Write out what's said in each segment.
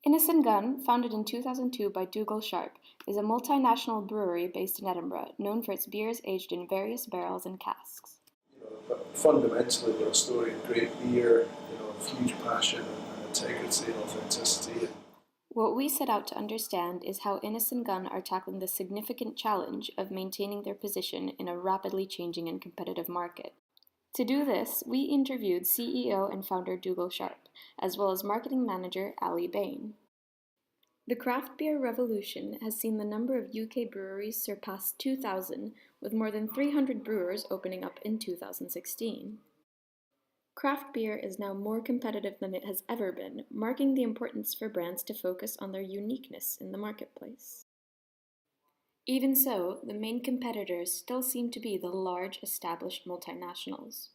Innis Gunn, founded in 2002 by Dougal Sharp, is a multinational brewery based in Edinburgh, known for its beers aged in various barrels and casks. But fundamentally, we're a story of great beer, of huge passion and integrity and authenticity. What we set out to understand is how Innis Gunn are tackling the significant challenge of maintaining their position in a rapidly changing and competitive market. To do this, we interviewed CEO and founder Dougal Sharp, as well as marketing manager Ali Bain. The craft beer revolution has seen the number of UK breweries surpass 2,000, with more than 300 brewers opening up in 2016. Craft beer is now more competitive than it has ever been, marking the importance for brands to focus on their uniqueness in the marketplace. Even so, the main competitors still seem to be the large, established multinationals.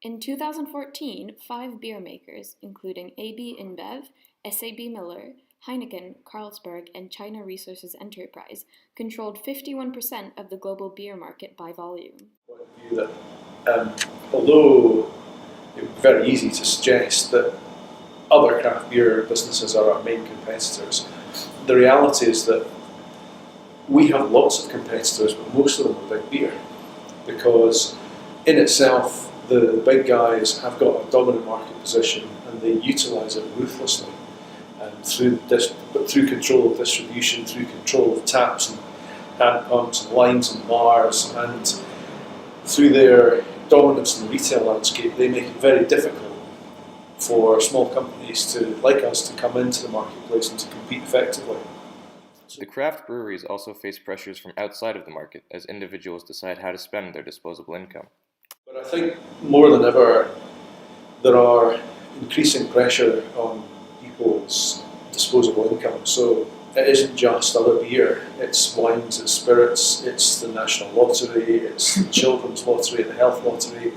In 2014, 5 beer makers, including AB InBev, SAB Miller, Heineken, Carlsberg, and China Resources Enterprise, controlled 51% of the global beer market by volume. Although it would be very easy to suggest that other craft beer businesses are our main competitors, the reality is that we have lots of competitors, but most of them are big beer, because in itself the big guys have got a dominant market position and they utilise it ruthlessly through control of distribution, through control of taps and hand pumps and lines and bars, and through their dominance in the retail landscape, they make it very difficult for small companies like us to come into the marketplace and to compete effectively. The craft breweries also face pressures from outside of the market as individuals decide how to spend their disposable income. But I think more than ever, there are increasing pressure on people's disposable income. So it isn't just other beer, it's wines, it's spirits, it's the National Lottery, it's the Children's Lottery, the Health Lottery,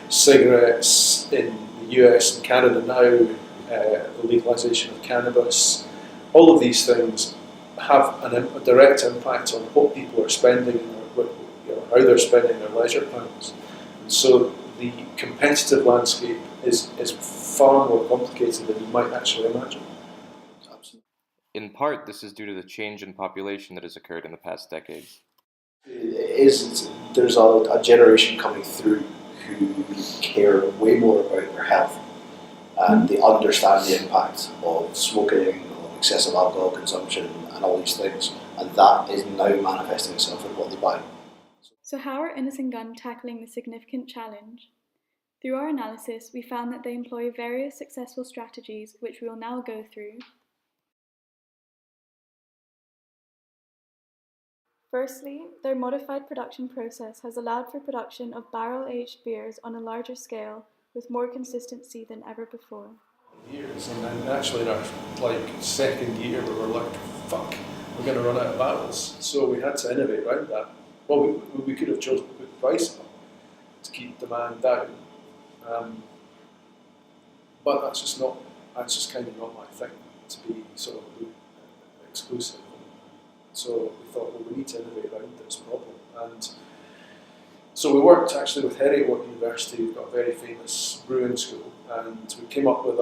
cigarettes in the US and Canada now, the legalisation of cannabis. All of these things have a direct impact on what people are spending, how they're spending their leisure pounds. And so the competitive landscape is far more complicated than you might actually imagine. In part, this is due to the change in population that has occurred in the past decade. There's a generation coming through who care way more about their health, and they understand the impact of smoking, of excessive alcohol consumption, and all these things, and that is now manifesting itself in what they buy. So how are Innis Gunn tackling the significant challenge? Through our analysis, we found that they employ various successful strategies, which we will now go through. Firstly, their modified production process has allowed for production of barrel-aged beers on a larger scale with more consistency than ever before. Years, and then actually in our second year we were like, fuck, we're going to run out of barrels. So we had to innovate around that. Well, we could have chosen to put the price up to keep demand down, but that's just kind of not my thing, to be sort of exclusive. So we thought, well, we need to innovate around this problem. And so we worked actually with Heriot University. We've got a very famous brewing school, and we came up with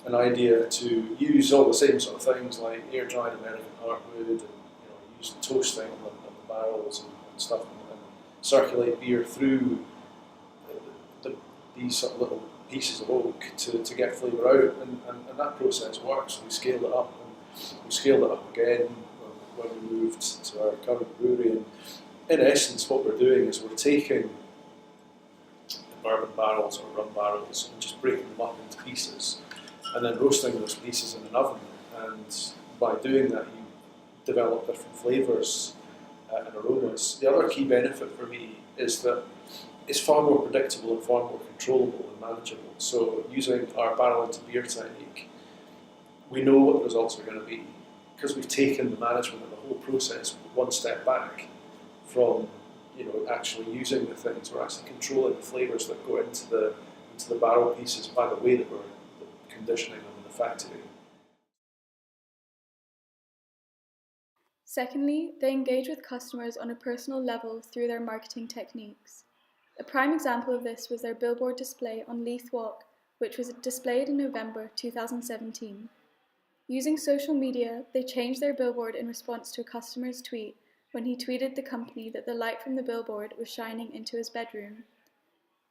an idea to use all the same sort of things like air-dried American hardwood, and use toasting on the barrels and stuff, and circulate beer through these sort of little pieces of oak to get flavour out, and that process works. We scaled it up, and we scaled it up again when we moved to our current brewery. And in essence, what we're doing is we're taking bourbon barrels or rum barrels and just breaking them up into pieces, and then roasting those pieces in an oven. And by doing that, you develop different flavours and aromas. The other key benefit for me is that it's far more predictable and far more controllable and manageable. So using our barrel into beer technique, we know what the results are going to be, because we've taken the management of the whole process one step back from actually using the things. We're actually controlling the flavours that go into the barrel pieces by the way that we're conditioning them in the factory. Secondly, they engage with customers on a personal level through their marketing techniques. A prime example of this was their billboard display on Leith Walk, which was displayed in November 2017. Using social media, they changed their billboard in response to a customer's tweet when he tweeted the company that the light from the billboard was shining into his bedroom.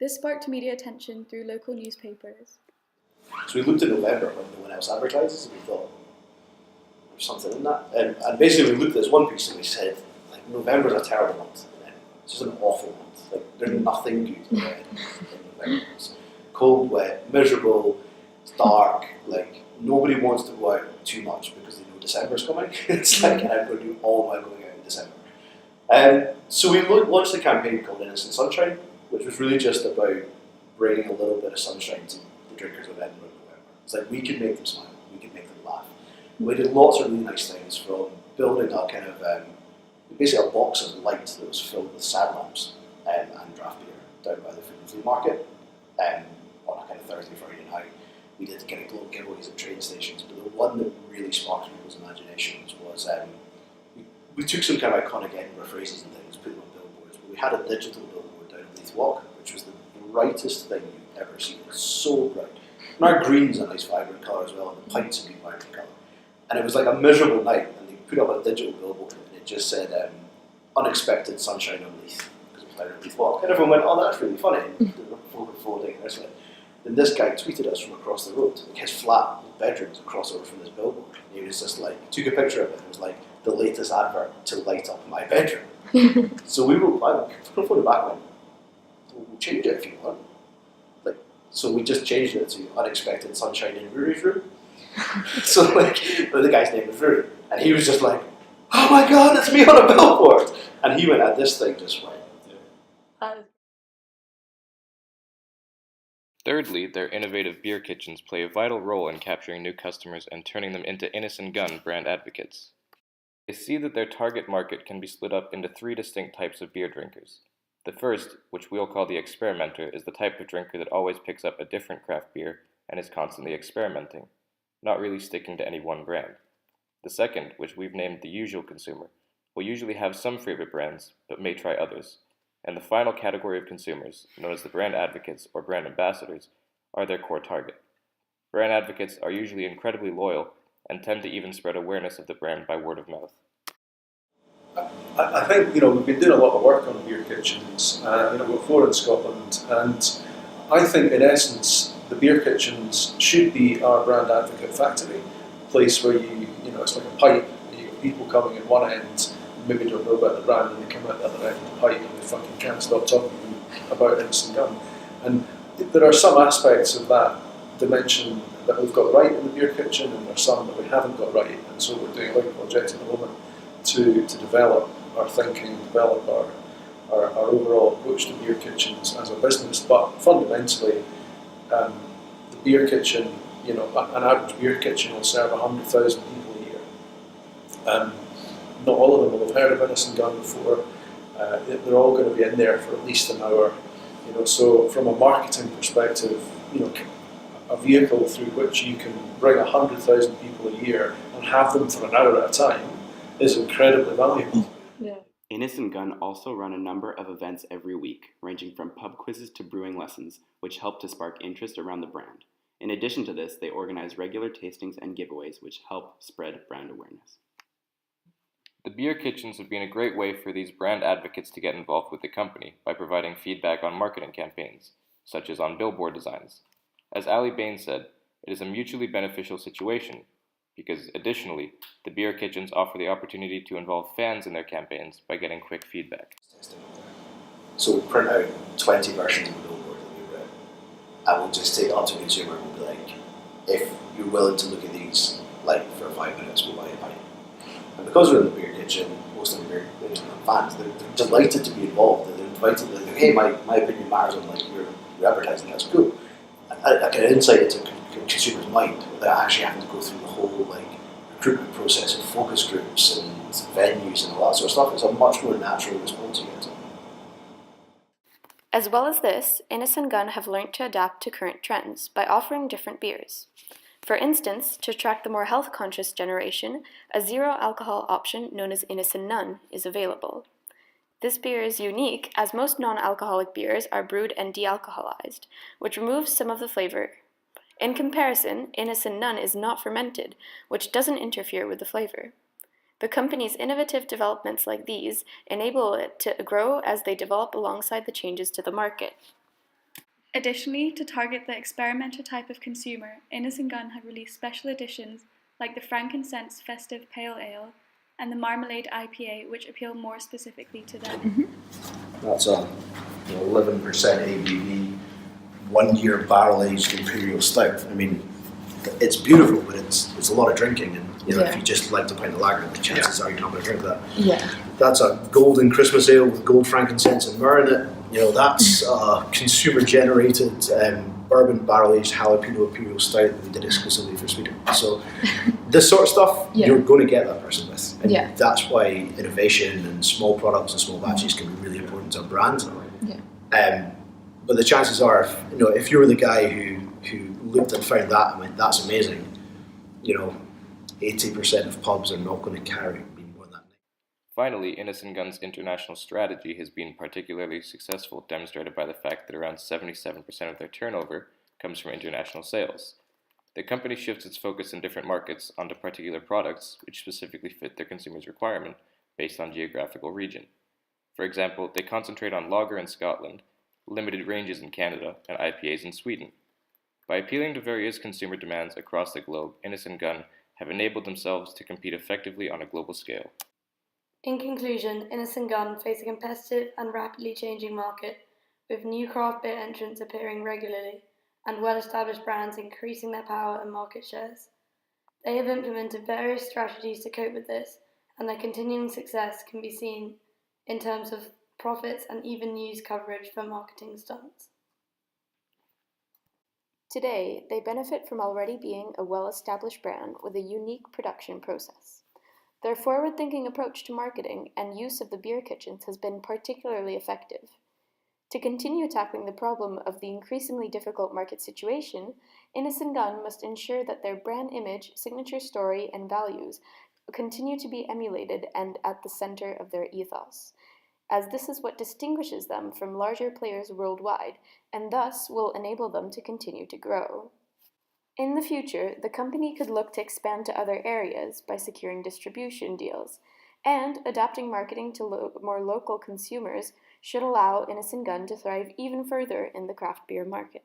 This sparked media attention through local newspapers. So we looked at November when no one else advertises, and we thought, there's something in that. And basically we looked at this one piece and we said, like, November's a terrible month. It's just an awful month. Like, there's nothing good in November. It's cold, wet, miserable, it's dark, like, nobody wants to go out too much because they know December's coming. It's like, I'm going to do all my going out in December. So we launched a campaign called Innocent Sunshine, which was really just about bringing a little bit of sunshine to the drinkers of Edinburgh in November. It's like, we could make them smile, we could make them laugh. We did lots of really nice things, from building a kind of, basically a box of light that was filled with sand lamps and draft beer down by the food and flea market on a kind of Thursday, Friday night. We did kind of globe giveaways at train stations, but the one that really sparked people's imaginations was we took some kind of iconic Edinburgh phrases and things, put them on billboards, but we had a digital billboard down at Leith Walk, which was the brightest thing you've ever seen. It was so bright. And our green's a nice vibrant colour as well, and the pints would be vibrant colour. And it was like a miserable night, and they put up a digital billboard, and it just said, unexpected sunshine on Leith, because it was down at Leith Walk. And everyone went, oh, that's really funny, and they were forwarding it. Then this guy tweeted us from across the road. Like, his flat, his bedroom's across over from this billboard. And he was just like, took a picture of it, and it was like, the latest advert to light up my bedroom. So we were, I phoned it back and went, we'll change it if you want. Like, so we just changed it to unexpected sunshine in Rory's room. So like, the guy's name was Rory, and he was just like, oh my god, it's me on a billboard. And he went, this thing just went. Thirdly, their innovative beer kitchens play a vital role in capturing new customers and turning them into Innis Gunn brand advocates. They see that their target market can be split up into 3 distinct types of beer drinkers. The first, which we'll call the experimenter, is the type of drinker that always picks up a different craft beer and is constantly experimenting, not really sticking to any one brand. The second, which we've named the usual consumer, will usually have some favorite brands, but may try others. And the final category of consumers, known as the brand advocates or brand ambassadors, are their core target. Brand advocates are usually incredibly loyal and tend to even spread awareness of the brand by word of mouth. I think, we've been doing a lot of work on beer kitchens. We've got 4 in Scotland, and I think in essence the beer kitchens should be our brand advocate factory, a place where it's like a pipe, and you've got people coming in one end, maybe don't know about the brand, and they come out the other end of the pipe and they fucking can't stop talking about Innis Gunn. And there are some aspects of that dimension that we've got right in the beer kitchen, and there are some that we haven't got right, and so we're doing a big project at the moment to develop our thinking, develop our overall approach to beer kitchens as a business. But fundamentally, the beer kitchen, an average beer kitchen will serve 100,000 people a year. Not all of them will have heard of Innis Gunn before. They're all going to be in there for at least an hour. So from a marketing perspective, a vehicle through which you can bring 100,000 people a year and have them for an hour at a time is incredibly valuable. Yeah. Innis Gunn also run a number of events every week, ranging from pub quizzes to brewing lessons, which help to spark interest around the brand. In addition to this, they organize regular tastings and giveaways, which help spread brand awareness. The beer kitchens have been a great way for these brand advocates to get involved with the company by providing feedback on marketing campaigns, such as on billboard designs. As Ali Bain said, it is a mutually beneficial situation, because additionally, the beer kitchens offer the opportunity to involve fans in their campaigns by getting quick feedback. So we'll print out 20 versions of the billboard that we wrote, and we'll just take it up to a consumer and we'll be like, if you're willing to look at these, like, for 5 minutes, we'll buy a pint. And because we're in the beer kitchen, most of the beer kitchen fans, they're delighted to be involved. They're invited, they're like, hey, my opinion matters on, like, your advertising, that's cool. I get an insight into a consumer's mind without actually having to go through the whole, like, recruitment process of focus groups and venues and all that sort of stuff. It's a much more natural response you get to. As well as this, Innis Gunn have learnt to adapt to current trends by offering different beers. For instance, to attract the more health-conscious generation, a zero-alcohol option known as Innis None is available. This beer is unique as most non-alcoholic beers are brewed and de-alcoholized, which removes some of the flavor. In comparison, Innis Gunn is not fermented, which doesn't interfere with the flavor. The company's innovative developments like these enable it to grow as they develop alongside the changes to the market. Additionally, to target the experimenter type of consumer, Innis Gunn have released special editions like the Frankincense Festive Pale Ale and the Marmalade IPA, which appeal more specifically to them. That's a 11% ABV, 1 year barrel aged imperial stout. I mean, it's beautiful, but it's a lot of drinking, and if you just like to pint of lager, the chances are you're not going to drink that. Yeah. That's a golden Christmas ale with gold frankincense and myrrh in it. That's consumer generated bourbon barrel aged jalapeno imperial stout that we did exclusively for Sweden. So this sort of stuff you're going to get that person with, and that's why innovation and small products and small batches can be really important to a brand. But the chances are, if you were the guy who looked and found that and went, that's amazing, 80% of pubs are not going to carry more than that. Finally, Innis Gunn's international strategy has been particularly successful, demonstrated by the fact that around 77% of their turnover comes from international sales. The company shifts its focus in different markets onto particular products which specifically fit their consumers' requirement based on geographical region. For example, they concentrate on lager in Scotland, limited ranges in Canada, and IPAs in Sweden. By appealing to various consumer demands across the globe, Innis Gunn have enabled themselves to compete effectively on a global scale. In conclusion, Innis Gunn face a competitive and rapidly changing market, with new craft beer entrants appearing regularly and well-established brands increasing their power and market shares. They have implemented various strategies to cope with this, and their continuing success can be seen in terms of profits and even news coverage for marketing stunts. Today, they benefit from already being a well-established brand with a unique production process. Their forward-thinking approach to marketing and use of the beer kitchens has been particularly effective. To continue tackling the problem of the increasingly difficult market situation, Innis Gunn must ensure that their brand image, signature story, and values continue to be emulated and at the center of their ethos, as this is what distinguishes them from larger players worldwide, and thus will enable them to continue to grow. In the future, the company could look to expand to other areas by securing distribution deals, and adapting marketing to more local consumers should allow Innis Gunn to thrive even further in the craft beer market.